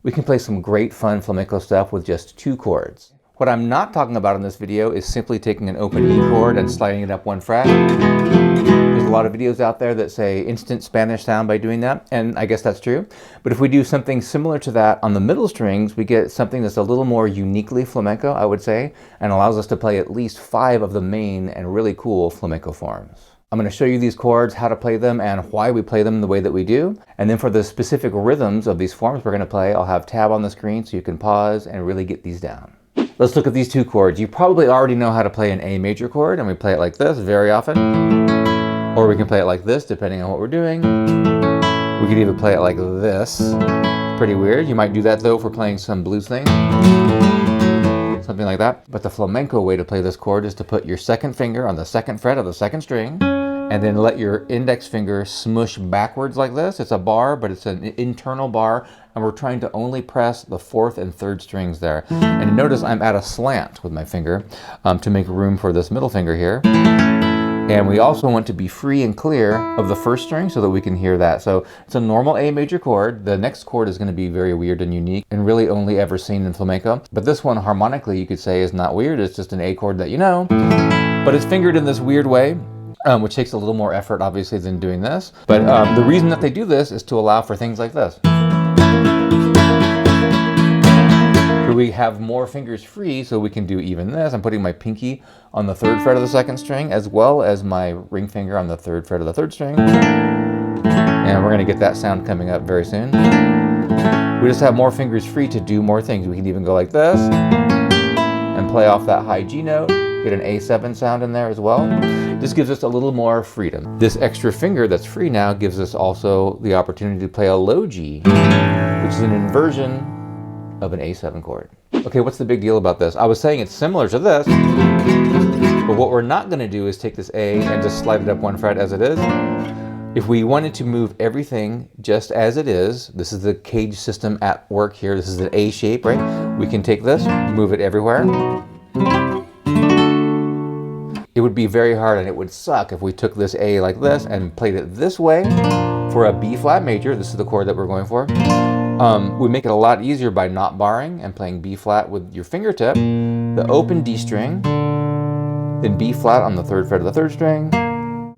We can play some great fun flamenco stuff with just 2 chords. What I'm not talking about in this video is simply taking an open E chord and sliding it up 1 fret. There's a lot of videos out there that say instant Spanish sound by doing that, and I guess that's true. But if we do something similar to that on the middle strings, we get something that's a little more uniquely flamenco, I would say, and allows us to play at least 5 of the main and really cool flamenco forms. I'm going to show you these chords, how to play them, and why we play them the way that we do. And then for the specific rhythms of these forms we're going to play, I'll have tab on the screen so you can pause and really get these down. Let's look at these 2 chords. You probably already know how to play an A major chord, and we play it like this very often. Or we can play it like this, depending on what we're doing. We could even play it like this. It's pretty weird. You might do that though if we're playing some blues thing. Something like that. But the flamenco way to play this chord is to put your 2nd finger on the 2nd fret of the 2nd string, and then let your index finger smush backwards like this. It's a bar, but it's an internal bar, and we're trying to only press the 4th and 3rd strings there. And notice I'm at a slant with my finger to make room for this middle finger here. And we also want to be free and clear of the 1st string so that we can hear that. So it's a normal A major chord. The next chord is going to be very weird and unique and really only ever seen in flamenco. But this one harmonically you could say is not weird. It's just an A chord that you know. But it's fingered in this weird way. Which takes a little more effort, obviously, than doing this. But the reason that they do this is to allow for things like this. So we have more fingers free, so we can do even this. I'm putting my pinky on the 3rd fret of the 2nd string, as well as my ring finger on the 3rd fret of the 3rd string. And we're going to get that sound coming up very soon. We just have more fingers free to do more things. We can even go like this and play off that high G note. Get an A7 sound in there as well. This gives us a little more freedom. This extra finger that's free now gives us also the opportunity to play a low G, which is an inversion of an A7 chord. Okay, what's the big deal about this? I was saying it's similar to this, but what we're not going to do is take this A and just slide it up 1 fret as it is. If we wanted to move everything just as it is, this is the cage system at work here. This is an A shape, right? We can take this, move it everywhere. It would be very hard and it would suck if we took this A like this and played it this way for a B flat major. This is the chord that we're going for. We make it a lot easier by not barring and playing B flat with your fingertip, the open D string, then B flat on the 3rd fret of the 3rd string,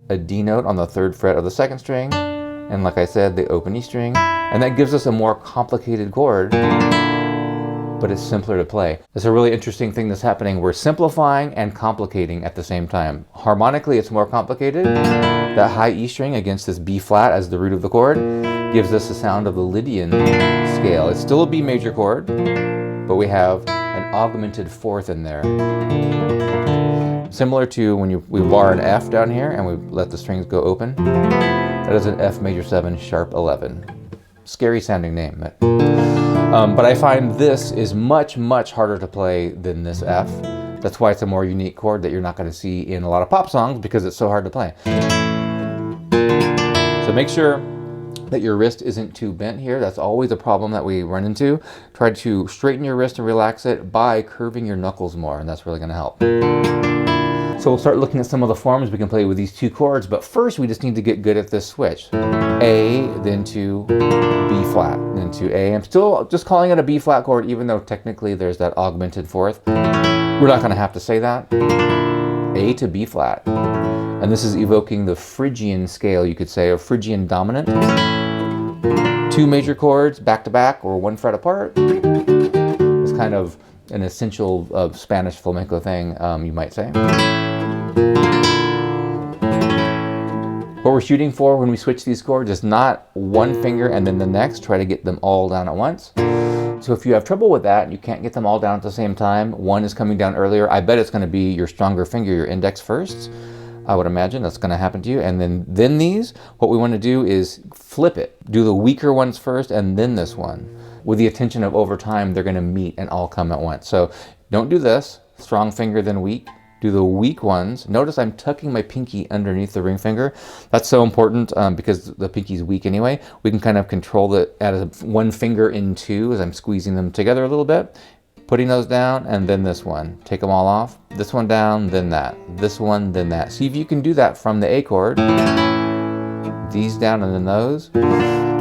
a D note on the 3rd fret of the 2nd string, and like I said, the open E string. And that gives us a more complicated chord, but it's simpler to play. It's a really interesting thing that's happening. We're simplifying and complicating at the same time. Harmonically, it's more complicated. That high E string against this B flat as the root of the chord gives us the sound of the Lydian scale. It's still a B major chord, but we have an augmented 4th in there. Similar to when we bar an F down here and we let the strings go open. That is an F major 7 sharp 11. Scary sounding name. But I find this is much, much harder to play than this F. That's why it's a more unique chord that you're not going to see in a lot of pop songs because it's so hard to play. So make sure that your wrist isn't too bent here. That's always a problem that we run into. Try to straighten your wrist and relax it by curving your knuckles more, and that's really going to help. So we'll start looking at some of the forms we can play with these 2 chords, but first we just need to get good at this switch. A, then to B flat, then to A. I'm still just calling it a B flat chord, even though technically there's that augmented 4th. We're not going to have to say that. A to B flat. And this is evoking the Phrygian scale, you could say, or Phrygian dominant. 2 major chords back to back or 1 fret apart. It's kind of an essential Spanish flamenco thing, you might say. What we're shooting for when we switch these chords is not 1 finger and then the next. Try to get them all down at once. So if you have trouble with that and you can't get them all down at the same time, one is coming down earlier, I bet it's going to be your stronger finger, your index first. I would imagine that's going to happen to you. And then these, what we want to do is flip it. Do the weaker ones first and then this one. With the intention of over time, they're going to meet and all come at once. So don't do this, strong finger then weak. Do the weak ones. Notice I'm tucking my pinky underneath the ring finger. That's so important because the pinky's weak anyway. We can kind of control it at 1 finger in 2 as I'm squeezing them together a little bit. Putting those down and then this one. Take them all off. This one down, then that. This one, then that. See if you can do that from the A chord. These down and then those.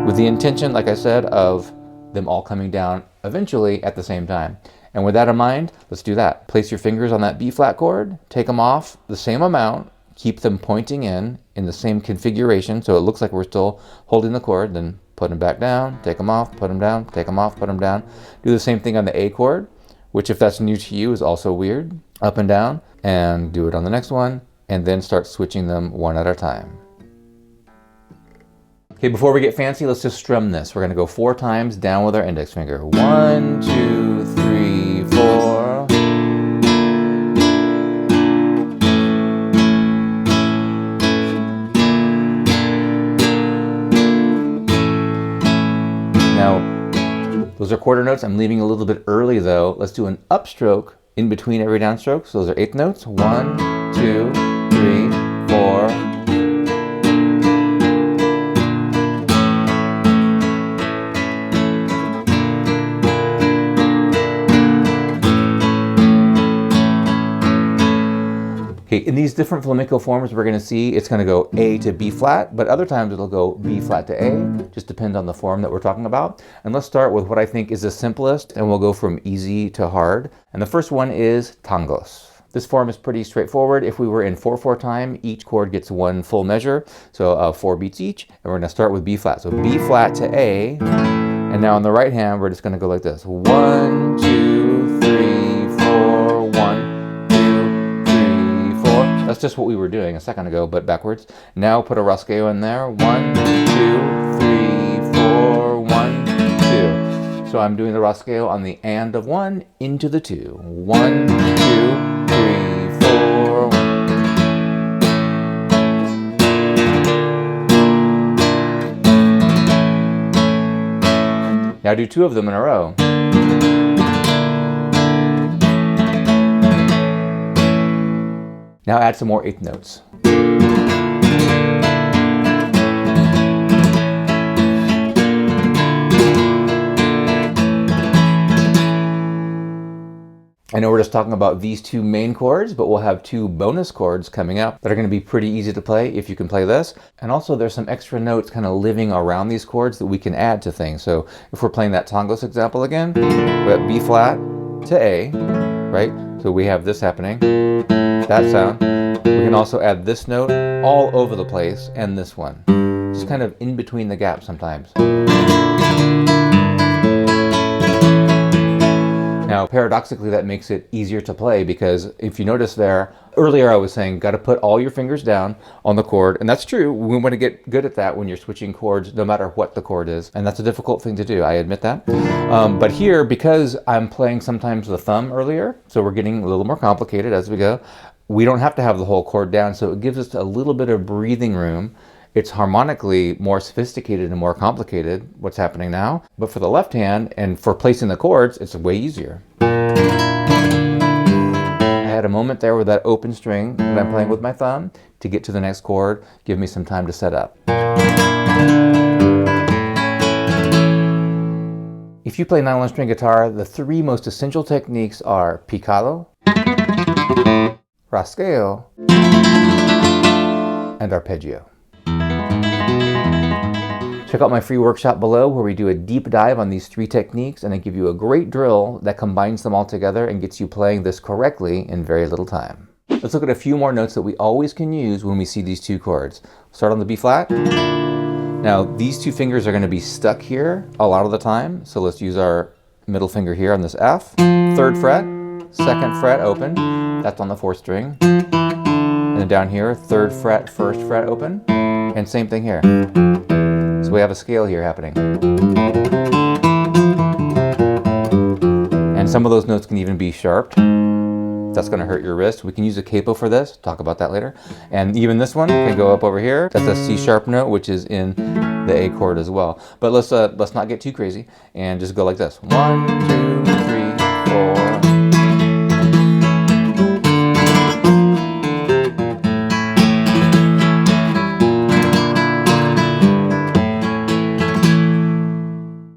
With the intention, like I said, of them all coming down eventually at the same time. And with that in mind, let's do that. Place your fingers on that B flat chord, take them off the same amount, keep them pointing in the same configuration so it looks like we're still holding the chord, then put them back down, take them off, put them down, take them off, put them down. Do the same thing on the A chord, which if that's new to you is also weird. Up and down, and do it on the next one, and then start switching them one at a time. Okay, before we get fancy, let's just strum this. We're gonna go 4 times down with our index finger. 1, 2, 3, 4. Now, those are quarter notes. I'm leaving a little bit early though. Let's do an upstroke in between every downstroke. So those are 8th notes. 1, 2, 3, 4. In these different flamenco forms we're going to see it's going to go A to B flat, but other times it'll go B flat to A. Just depends on the form that we're talking about. And let's start with what I think is the simplest, and we'll go from easy to hard. And the first one is Tangos. This form is pretty straightforward. If we were in 4/4 time, each chord gets 1 full measure, so 4 beats each. And we're going to start with B flat. So B flat to A. And now on the right hand, we're just going to go like this. 1, 2, 3, 4, 1. That's just what we were doing a second ago, but backwards. Now put a rasgueo in there. 1, 2, 3, 4, 1, 2. So I'm doing the rasgueo on the and of 1 into the 2. 1, 2, 3, 4. Now do 2 of them in a row. Now add some more 8th notes. I know we're just talking about these 2 main chords, but we'll have 2 bonus chords coming up that are going to be pretty easy to play if you can play this. And also there's some extra notes kind of living around these chords that we can add to things. So if we're playing that Tangos example again, we have B flat to A, right? So we have this happening. That sound. We can also add this note all over the place and this one. Just kind of in between the gaps sometimes. Now, paradoxically, that makes it easier to play because if you notice there, earlier I was saying, got to put all your fingers down on the chord. And that's true. We want to get good at that when you're switching chords, no matter what the chord is. And that's a difficult thing to do. I admit that. But here, because I'm playing sometimes the thumb earlier, so we're getting a little more complicated as we go, we don't have to have the whole chord down. So it gives us a little bit of breathing room. It's harmonically more sophisticated and more complicated, what's happening now. But for the left hand and for placing the chords, it's way easier. I had a moment there with that open string that I'm playing with my thumb to get to the next chord, give me some time to set up. If you play nylon string guitar, the 3 most essential techniques are picado, rasgueo, and arpeggio. Check out my free workshop below where we do a deep dive on these 3 techniques and I give you a great drill that combines them all together and gets you playing this correctly in very little time. Let's look at a few more notes that we always can use when we see these 2 chords. Start on the B flat. Now these 2 fingers are going to be stuck here a lot of the time, so let's use our middle finger here on this F. 3rd fret, 2nd fret open, that's on the 4th string. And then down here, 3rd fret, 1st fret open, and same thing here. So we have a scale here happening. And some of those notes can even be sharped. That's going to hurt your wrist. We can use a capo for this. Talk about that later. And even this one can go up over here. That's a C sharp note, which is in the A chord as well. But let's not get too crazy and just go like this. 1, 2, 3, 4.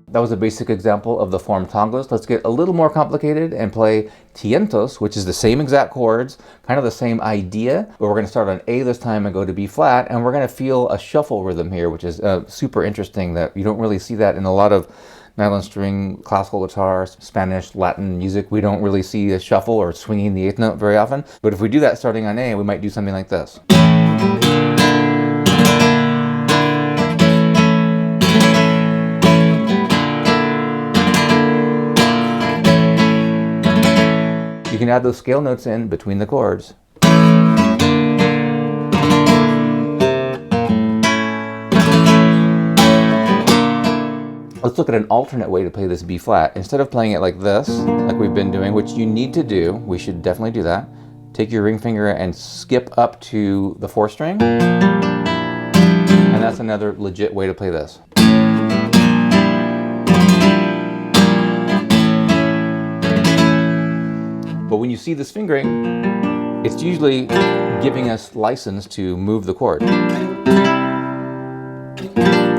That was a basic example of the form Tangos. Let's get a little more complicated and play Tientos, which is the same exact chords, kind of the same idea, but we're going to start on A this time and go to B flat, and we're going to feel a shuffle rhythm here, which is super interesting that you don't really see that in a lot of nylon string, classical guitars, Spanish, Latin music, we don't really see a shuffle or swinging the eighth note very often. But if we do that starting on A, we might do something like this. You can add those scale notes in between the chords. Let's look at an alternate way to play this B flat. Instead of playing it like this, like we've been doing, which you need to do, we should definitely do that. Take your ring finger and skip up to the 4th string. And that's another legit way to play this. But when you see this fingering, it's usually giving us license to move the chord.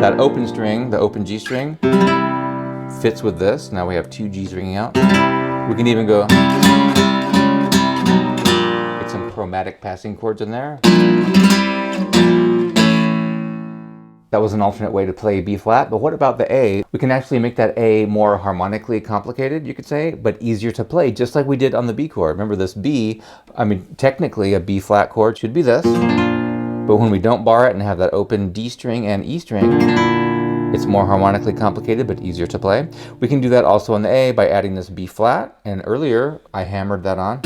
That open string, the open G string, fits with this. Now we have 2 G's ringing out. We can even go get some chromatic passing chords in there. That was an alternate way to play B flat, but what about the A? We can actually make that A more harmonically complicated, you could say, but easier to play, just like we did on the B chord. Remember this B, I mean, technically a B flat chord should be this, but when we don't bar it and have that open D string and E string, it's more harmonically complicated, but easier to play. We can do that also on the A by adding this B flat, and earlier I hammered that on.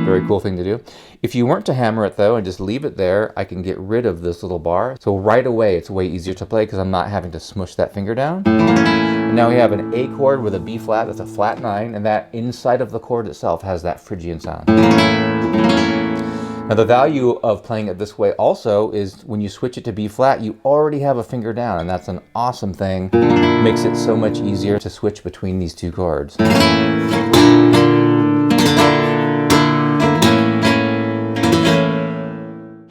Very cool thing to do. If you weren't to hammer it though and just leave it there, I can get rid of this little bar. So right away it's way easier to play because I'm not having to smush that finger down. And now we have an A chord with a B flat, that's a flat 9, and that inside of the chord itself has that Phrygian sound. Now the value of playing it this way also is when you switch it to B flat, you already have a finger down, and that's an awesome thing. Makes it so much easier to switch between these 2 chords.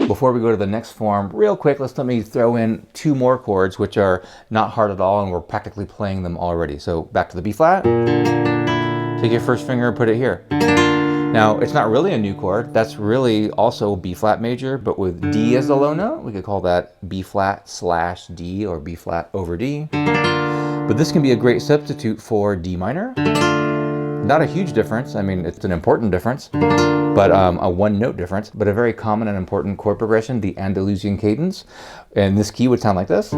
Before we go to the next form, real quick, let me throw in 2 more chords, which are not hard at all, and we're practically playing them already. So back to the B flat. Take your first finger and put it here. Now, it's not really a new chord. That's really also B flat major, but with D as the low note, we could call that B flat / D or B flat over D. But this can be a great substitute for D minor. Not a huge difference. I mean, it's an important difference, but a 1-note difference, but a very common and important chord progression, the Andalusian cadence. And this key would sound like this.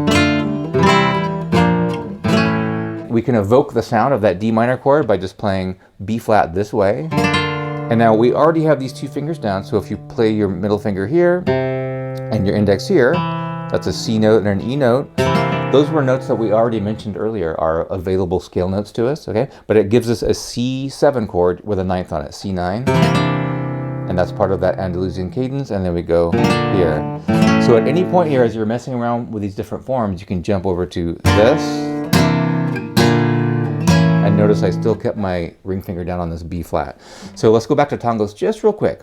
We can evoke the sound of that D minor chord by just playing B flat this way. And now we already have these 2 fingers down, so if you play your middle finger here and your index here, that's a C note and an E note. Those were notes that we already mentioned earlier are available scale notes to us, okay? But it gives us a C7 chord with a 9th on it, C9. And that's part of that Andalusian cadence, and then we go here. So at any point here, as you're messing around with these different forms, you can jump over to this. And notice I still kept my ring finger down on this B flat. So let's go back to tangos just real quick.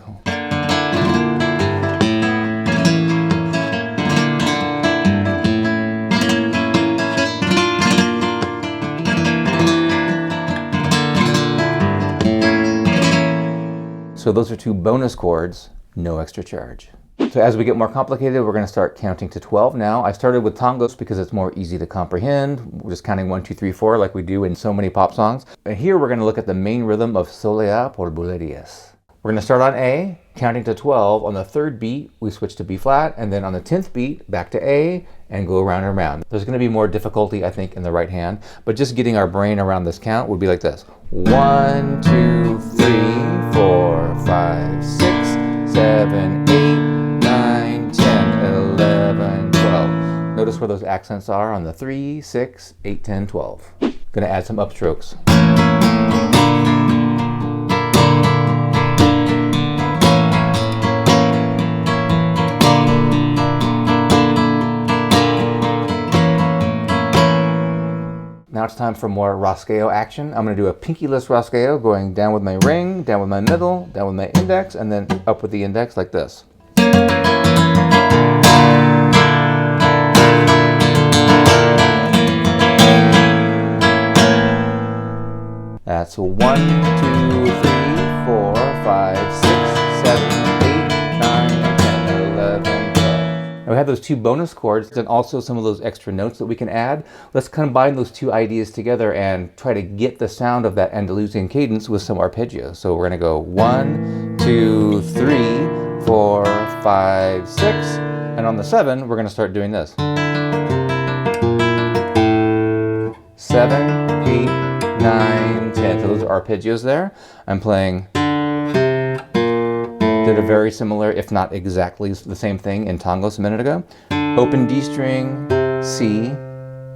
So those are 2 bonus chords, no extra charge. So as we get more complicated, we're going to start counting to 12 now. I started with tangos because it's more easy to comprehend. We're just counting 1, 2, 3, 4 like we do in so many pop songs. And here we're going to look at the main rhythm of Solea por Bulerías. We're going to start on A, counting to 12. On the 3rd beat, we switch to B flat, and then on the 10th beat, back to A, and go around and around. There's going to be more difficulty, I think, in the right hand, but just getting our brain around this count would be like this. 1, 2, 3, 4, 5, 6, 7, 8, 9, 10, 11, 12. Notice where those accents are on the 3, 6, 8, 10, 12. Going to add some upstrokes. Now it's time for more rasgueo action. I'm going to do a pinkyless rasgueo, going down with my ring, down with my middle, down with my index, and then up with the index like this. That's 1, 2, 3, 4, 5, 6, 7, 8, 9, 10, 11, 12. we have those two bonus chords and also some of those extra notes that we can add. Let's combine those two ideas together and try to get the sound of that Andalusian cadence with some arpeggio. So we're going to go 1, 2, 3, 4, 5, 6, and on the 7 we're going to start doing this. 7, 8, 9, 10. So those are arpeggios there. I'm playing, did a very similar, if not exactly the same thing in Tangos a minute ago. Open D string, C,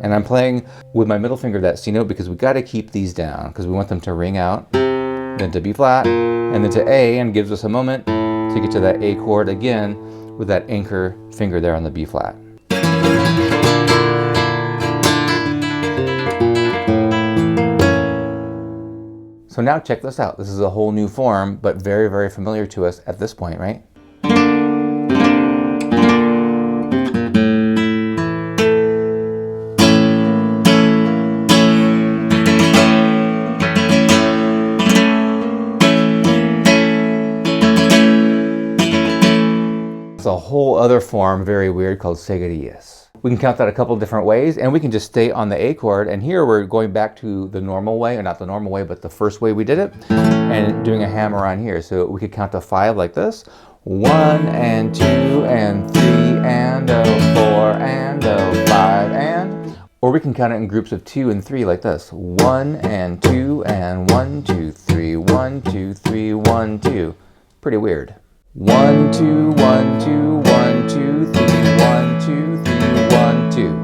and I'm playing with my middle finger that C note because we got to keep these down because we want them to ring out, then to B flat, and then to A, and gives us a moment to get to that A chord again with that anchor finger there on the B flat. So now check this out. This is a whole new form, but very, very familiar to us at this point, right? It's a whole other form, very weird, called Seguiryas. We can count that a couple different ways, and we can just stay on the A chord, and here we're going back to the normal way, or not the normal way, but the first way we did it, and doing a hammer on here. So we could count to 5 like this. 1 and 2 and 3 and 4 and 5 and, or we can count it in groups of 2 and 3 like this. 1 and 2 and 1, 2, 3, 1, 2, 3, 1, 2. Pretty weird. 1, 2, 1, 2, 1, 2, 3, 1, 2, 3, 1, 2.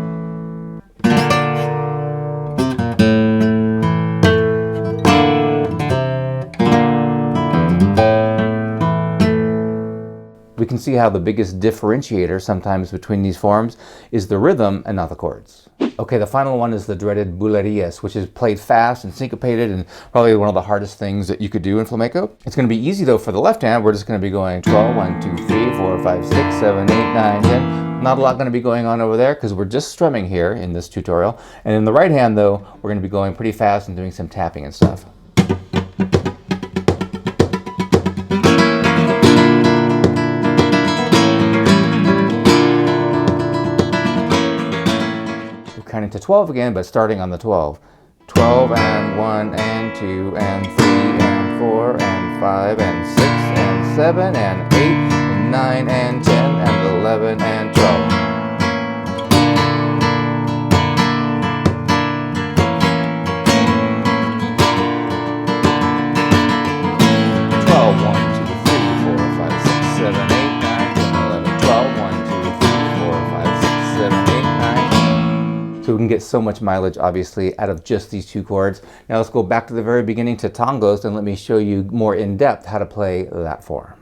We can see how the biggest differentiator sometimes between these forms is the rhythm and not the chords. Okay, the final one is the dreaded Bulerías, which is played fast and syncopated and probably one of the hardest things that you could do in flamenco. It's going to be easy though for the left hand. We're just going to be going 12, 1, 2, 3, 4, 5, 6, 7, 8, 9, 10. Not a lot going to be going on over there because we're just strumming here in this tutorial. And in the right hand though, we're going to be going pretty fast and doing some tapping and stuff. Counting to 12 again, but starting on the 12. 12 and 1 and 2 and 3 and 4 and 5 and 6 and 7 and 8 and 9 and 10 and 11 and 12. 12, 1, 2, 3, 4, 5, 6, 7, 8, 9, 10, 11, 12, 1, 2, 3, 4, 5, 6, 7, 8, 9. So we can get so much mileage, obviously, out of just these two chords. Now let's go back to the very beginning to Tangos and let me show you more in depth how to play that form.